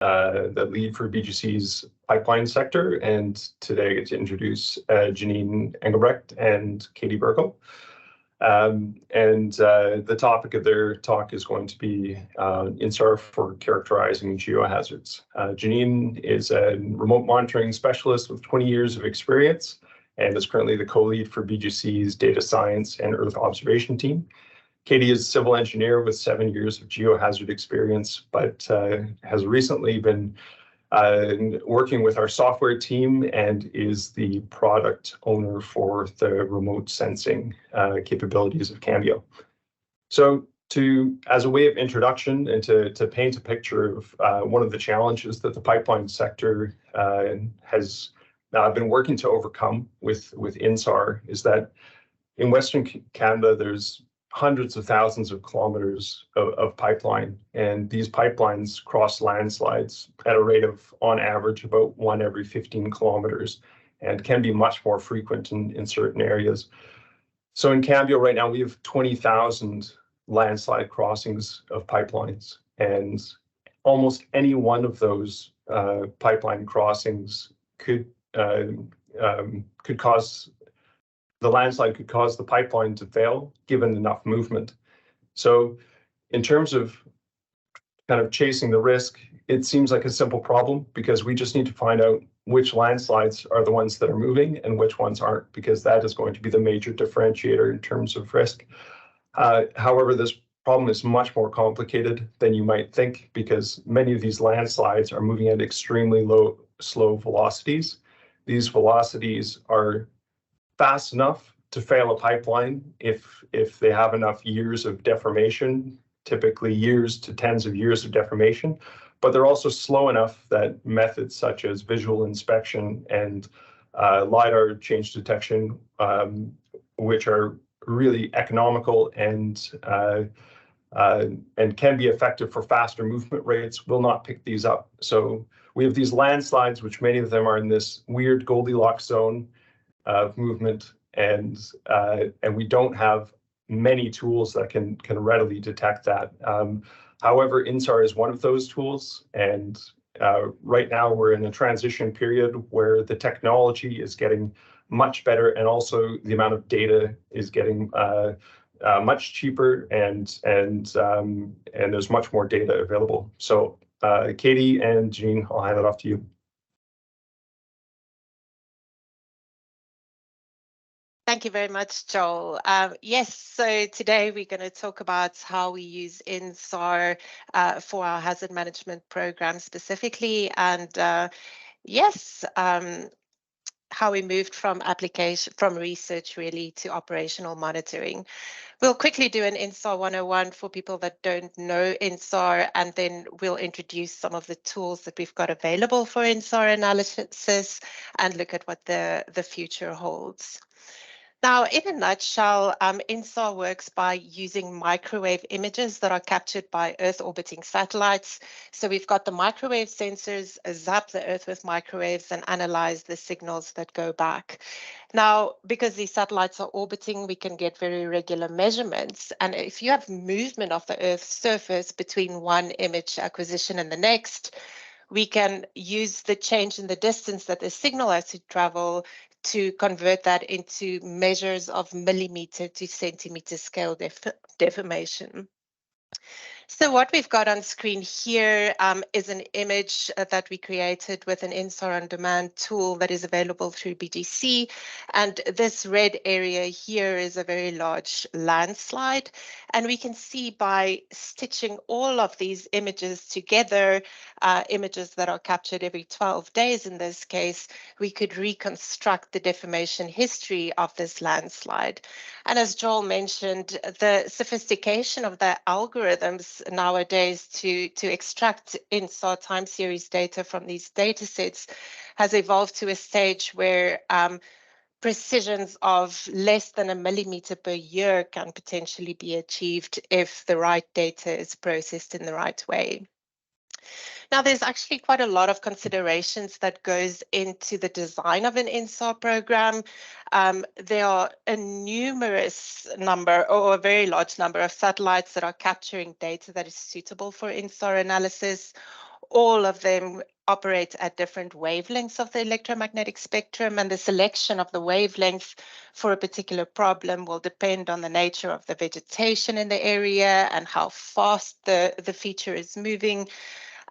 the lead for BGC's pipeline sector, and today I get to introduce Jeanine Engelbrecht and Katie Burkell. The topic of their talk is going to be InSAR for characterizing geohazards. Jeanine is a remote monitoring specialist with 20 years of experience and is currently the co-lead for BGC's data science and Earth observation team. Katie is a civil engineer with 7 years of geohazard experience, but has recently been working with our software team and is the product owner for the remote sensing capabilities of Cambio. So as a way of introduction and to paint a picture of one of the challenges that the pipeline sector has been working to overcome with InSAR is that in Western Canada, there's hundreds of thousands of kilometers of pipeline, and these pipelines cross landslides at a rate of, on average, about 1 every 15 kilometers, and can be much more frequent in certain areas. So in Cambio right now, we have 20,000 landslide crossings of pipelines, and almost any one of those pipeline crossings could cause the landslide could cause the pipeline to fail, given enough movement. So in terms of kind of chasing the risk, it seems like a simple problem because we just need to find out which landslides are the ones that are moving and which ones aren't, because that is going to be the major differentiator in terms of risk. However, this problem is much more complicated than you might think, because many of these landslides are moving at extremely slow velocities. These velocities are fast enough to fail a pipeline if they have enough years of deformation, typically years to tens of years of deformation, but they're also slow enough that methods such as visual inspection and LiDAR change detection, which are really economical and can be effective for faster movement rates, will not pick these up. So we have these landslides, which many of them are in this weird Goldilocks zone of movement, and we don't have many tools that can readily detect that. However, InSAR is one of those tools, and right now we're in a transition period where the technology is getting much better, and also the amount of data is getting much cheaper, and there's much more data available. So Katie and Jeanine, I'll hand it off to you. Thank you very much, Joel. Yes, so today we're going to talk about how we use InSAR for our hazard management program specifically, and how we moved from research really to operational monitoring. We'll quickly do an InSAR 101 for people that don't know InSAR, and then we'll introduce some of the tools that we've got available for InSAR analysis and look at what the future holds. Now, in a nutshell, InSAR works by using microwave images that are captured by Earth orbiting satellites. So we've got the microwave sensors zap the Earth with microwaves and analyze the signals that go back. Now, because these satellites are orbiting, we can get very regular measurements. And if you have movement of the Earth's surface between one image acquisition and the next, we can use the change in the distance that the signal has to travel to convert that into measures of millimeter to centimeter scale deformation. So what we've got on screen here is an image that we created with an InSAR on demand tool that is available through BGC. And this red area here is a very large landslide. And we can see by stitching all of these images together, images that are captured every 12 days in this case, we could reconstruct the deformation history of this landslide. And as Joel mentioned, the sophistication of the algorithms nowadays to extract InSAR time series data from these data sets has evolved to a stage where precisions of less than a millimeter per year can potentially be achieved if the right data is processed in the right way. Now, there's actually quite a lot of considerations that goes into the design of an InSAR program. There are a numerous number or a very large number of satellites that are capturing data that is suitable for InSAR analysis. all of them operate at different wavelengths of the electromagnetic spectrum, and the selection of the wavelength for a particular problem will depend on the nature of the vegetation in the area and how fast the feature is moving.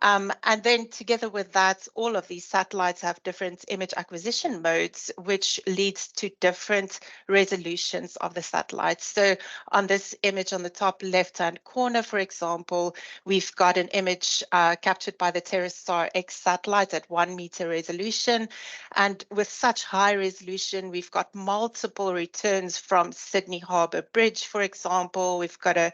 And then together with that, all of these satellites have different image acquisition modes, which leads to different resolutions of the satellites. So on this image on the top left-hand corner, for example, we've got an image captured by the TerraStar X satellite at 1 meter resolution. And with such high resolution, we've got multiple returns from Sydney Harbour Bridge, for example. We've got a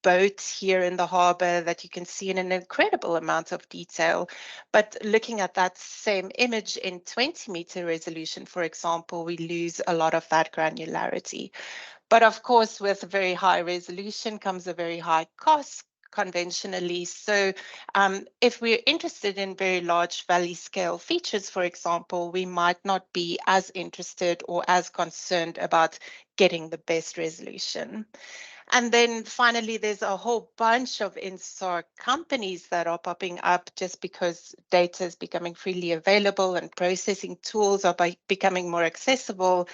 boat here in the harbour that you can see in an incredible amount of detail. But looking at that same image in 20 meter resolution, for example, we lose a lot of that granularity. But of course, with very high resolution comes a very high cost conventionally. So if we're interested in very large valley scale features, for example, we might not be as interested or as concerned about getting the best resolution. And then finally, there's a whole bunch of InSAR companies that are popping up just because data is becoming freely available and processing tools are becoming more accessible.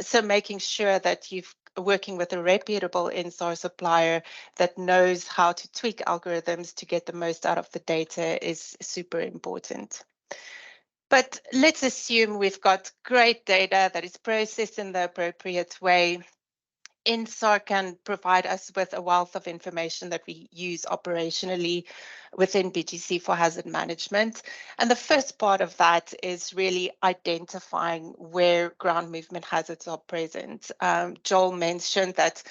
So making sure that you're working with a reputable InSAR supplier that knows how to tweak algorithms to get the most out of the data is super important. But let's assume we've got great data that is processed in the appropriate way. InSAR can provide us with a wealth of information that we use operationally within BGC for hazard management. And the first part of that is really identifying where ground movement hazards are present. Joel mentioned that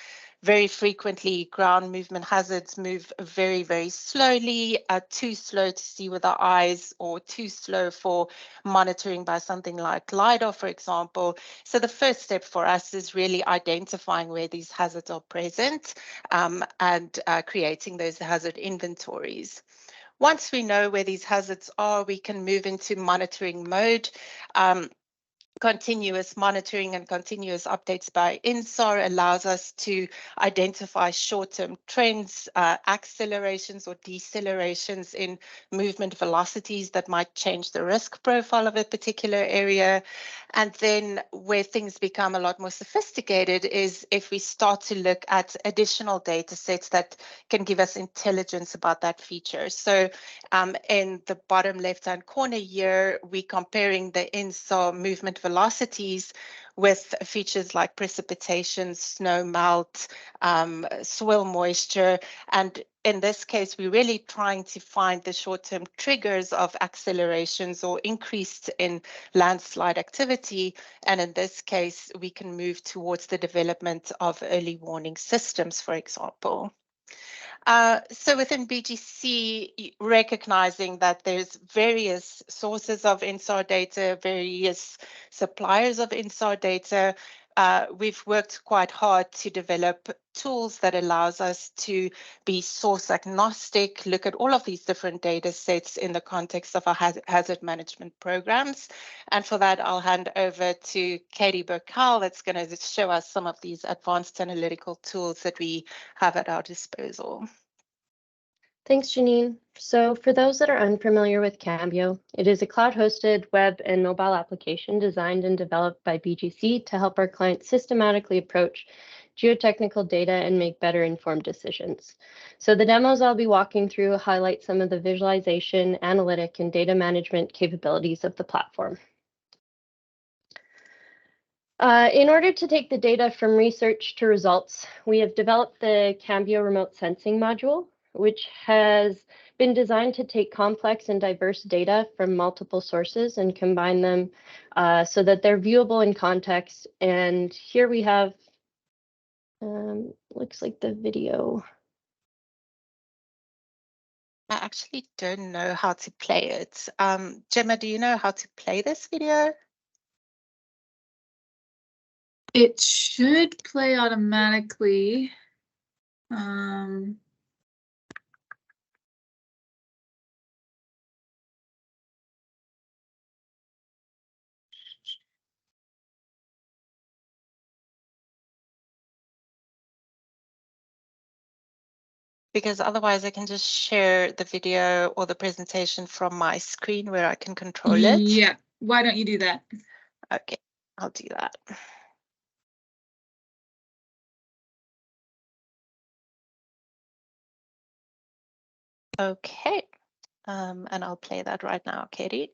very frequently ground movement hazards move very, very slowly, too slow to see with our eyes or too slow for monitoring by something like LiDAR, for example. So the first step for us is really identifying where these hazards are present and creating those hazard inventories. Once we know where these hazards are, we can move into monitoring mode. Continuous monitoring and continuous updates by InSAR allows us to identify short-term trends, accelerations or decelerations in movement velocities that might change the risk profile of a particular area. And then where things become a lot more sophisticated is if we start to look at additional data sets that can give us intelligence about that feature. So in the bottom left-hand corner here, we're comparing the InSAR movement velocities with features like precipitation, snow melt, soil moisture. And in this case, we're really trying to find the short-term triggers of accelerations or increase in landslide activity. And in this case, we can move towards the development of early warning systems, for example. So within BGC, recognizing that there's various sources of InSAR data, various suppliers of InSAR data, we've worked quite hard to develop tools that allows us to be source agnostic, look at all of these different data sets in the context of our hazard management programs. And for that, I'll hand over to Katie Burkell that's going to show us some of these advanced analytical tools that we have at our disposal. Thanks, Jeanine. So for those that are unfamiliar with Cambio, it is a cloud-hosted web and mobile application designed and developed by BGC to help our clients systematically approach geotechnical data and make better informed decisions. So the demos I'll be walking through highlight some of the visualization, analytic, and data management capabilities of the platform. In order to take the data from research to results, we have developed the Cambio remote sensing module, which has been designed to take complex and diverse data from multiple sources and combine them so that they're viewable in context. And here we have, looks like the video. I actually don't know how to play it. Gemma, do you know how to play this video? It should play automatically. because otherwise I can just share the video or the presentation from my screen where I can control it. Yeah, why don't you do that? Okay, I'll do that. Okay, and I'll play that right now, Katie.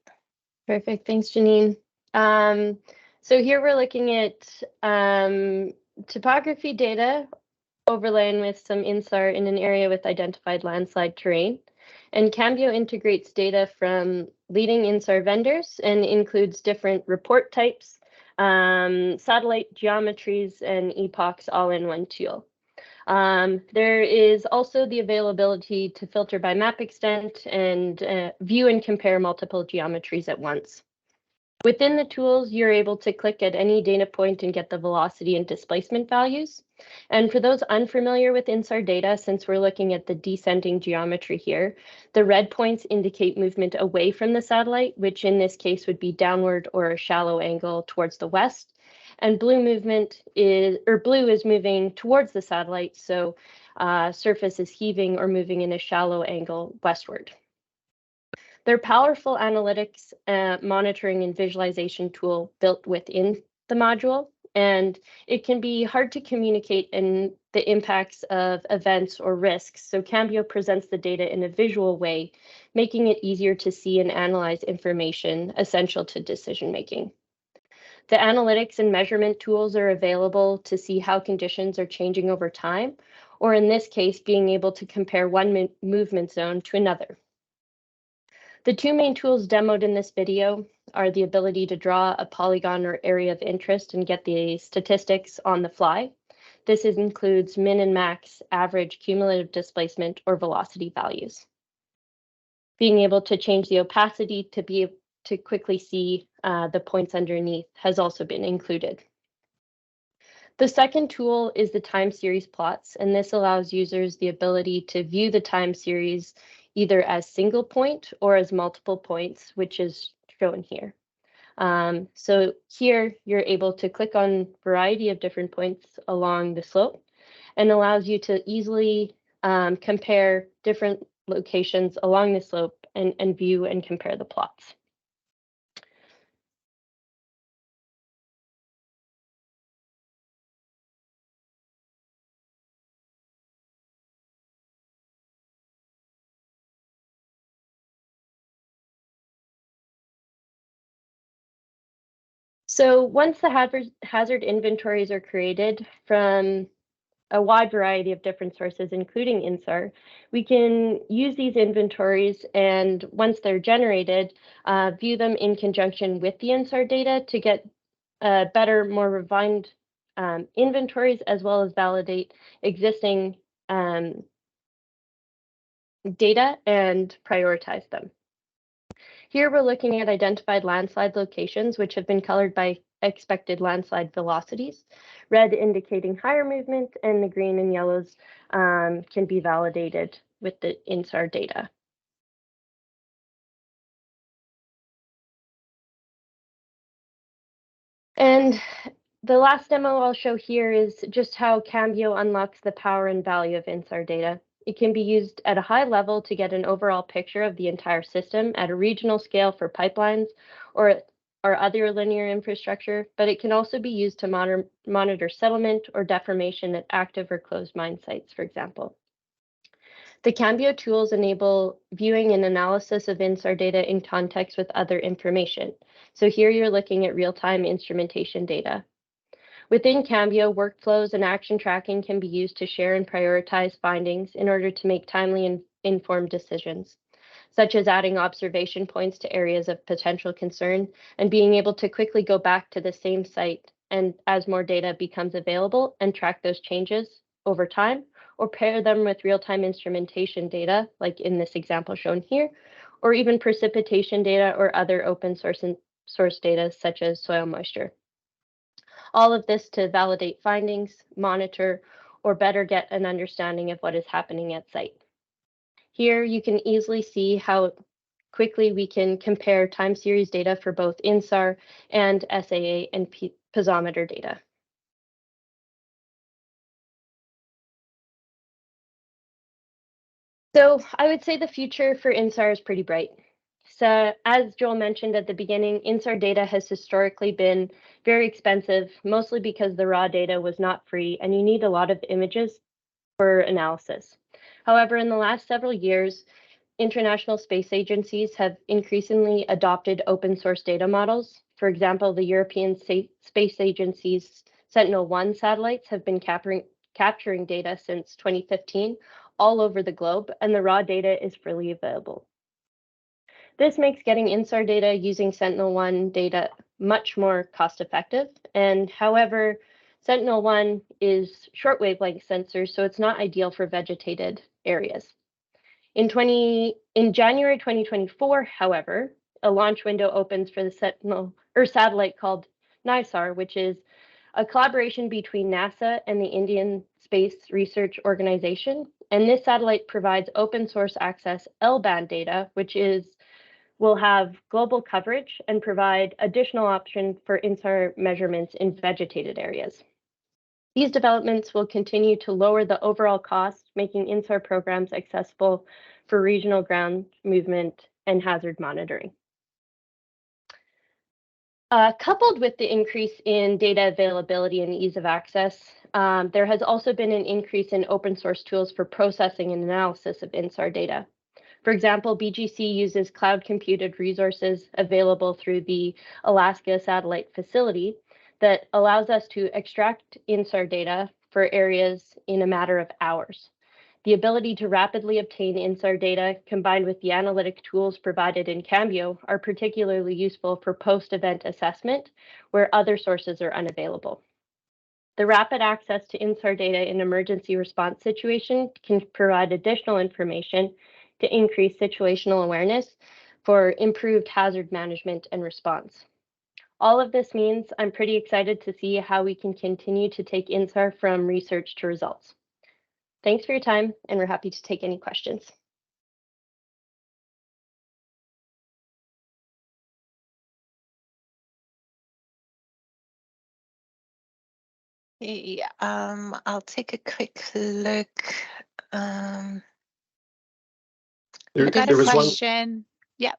Perfect. Thanks, Jeanine. So here we're looking at topography data overlaying with some InSAR in an area with identified landslide terrain. And Cambio integrates data from leading InSAR vendors and includes different report types, satellite geometries, and epochs all in one tool. There is also the availability to filter by map extent and view and compare multiple geometries at once. Within the tools, you're able to click at any data point and get the velocity and displacement values. And for those unfamiliar with InSAR data, since we're looking at the descending geometry here, the red points indicate movement away from the satellite, which in this case would be downward or a shallow angle towards the west. And blue is moving towards the satellite, so surface is heaving or moving in a shallow angle westward. They're powerful analytics, monitoring and visualization tool built within the module, and it can be hard to communicate in the impacts of events or risks. So Cambio presents the data in a visual way, making it easier to see and analyze information essential to decision making. The analytics and measurement tools are available to see how conditions are changing over time, or in this case, being able to compare one movement zone to another. The two main tools demoed in this video are the ability to draw a polygon or area of interest and get the statistics on the fly. This includes min and max, average, cumulative displacement, or velocity values. Being able to change the opacity to be able to quickly see the points underneath has also been included. The second tool is the time series plots, and this allows users the ability to view the time series either as single point or as multiple points, which is shown here. So here you're able to click on a variety of different points along the slope and allows you to easily compare different locations along the slope and view and compare the plots. So once the hazard inventories are created from a wide variety of different sources, including InSAR, we can use these inventories, and once they're generated, view them in conjunction with the InSAR data to get better, more refined inventories, as well as validate existing data and prioritize them. Here we're looking at identified landslide locations, which have been colored by expected landslide velocities, red indicating higher movement, and the green and yellows can be validated with the InSAR data. And the last demo I'll show here is just how Cambio unlocks the power and value of InSAR data. It can be used at a high level to get an overall picture of the entire system at a regional scale for pipelines or other linear infrastructure, but it can also be used to monitor settlement or deformation at active or closed mine sites, for example. The Cambio tools enable viewing and analysis of InSAR data in context with other information. So here you're looking at real-time instrumentation data. Within Cambio, workflows and action tracking can be used to share and prioritize findings in order to make timely and informed decisions, such as adding observation points to areas of potential concern and being able to quickly go back to the same site and as more data becomes available and track those changes over time, or pair them with real-time instrumentation data, like in this example shown here, or even precipitation data or other open source data such as soil moisture. All of this to validate findings, monitor, or better get an understanding of what is happening at site. Here you can easily see how quickly we can compare time series data for both InSAR and SAA and piezometer data. So I would say the future for InSAR is pretty bright. So as Joel mentioned at the beginning, InSAR data has historically been very expensive, mostly because the raw data was not free and you need a lot of images for analysis. However, in the last several years, international space agencies have increasingly adopted open source data models. For example, the European Space Agency's Sentinel-1 satellites have been capturing data since 2015 all over the globe, and the raw data is freely available. This makes getting InSAR data using Sentinel-1 data much more cost-effective. And however, Sentinel-1 is short wavelength sensor, so it's not ideal for vegetated areas. In January 2024, however, a launch window opens for the satellite called InSAR, which is a collaboration between NASA and the Indian Space Research Organization. And this satellite provides open source access L-band data, which will have global coverage and provide additional options for InSAR measurements in vegetated areas. These developments will continue to lower the overall cost, making InSAR programs accessible for regional ground movement and hazard monitoring. Coupled with the increase in data availability and ease of access, there has also been an increase in open source tools for processing and analysis of InSAR data. For example, BGC uses cloud computed resources available through the Alaska Satellite Facility that allows us to extract InSAR data for areas in a matter of hours. The ability to rapidly obtain InSAR data combined with the analytic tools provided in Cambio are particularly useful for post-event assessment where other sources are unavailable. The rapid access to InSAR data in emergency response situation can provide additional information to increase situational awareness for improved hazard management and response. All of this means I'm pretty excited to see how we can continue to take InSAR from research to results. Thanks for your time, and we're happy to take any questions. Yeah, I'll take a quick look. There got was a one. question. Yeah,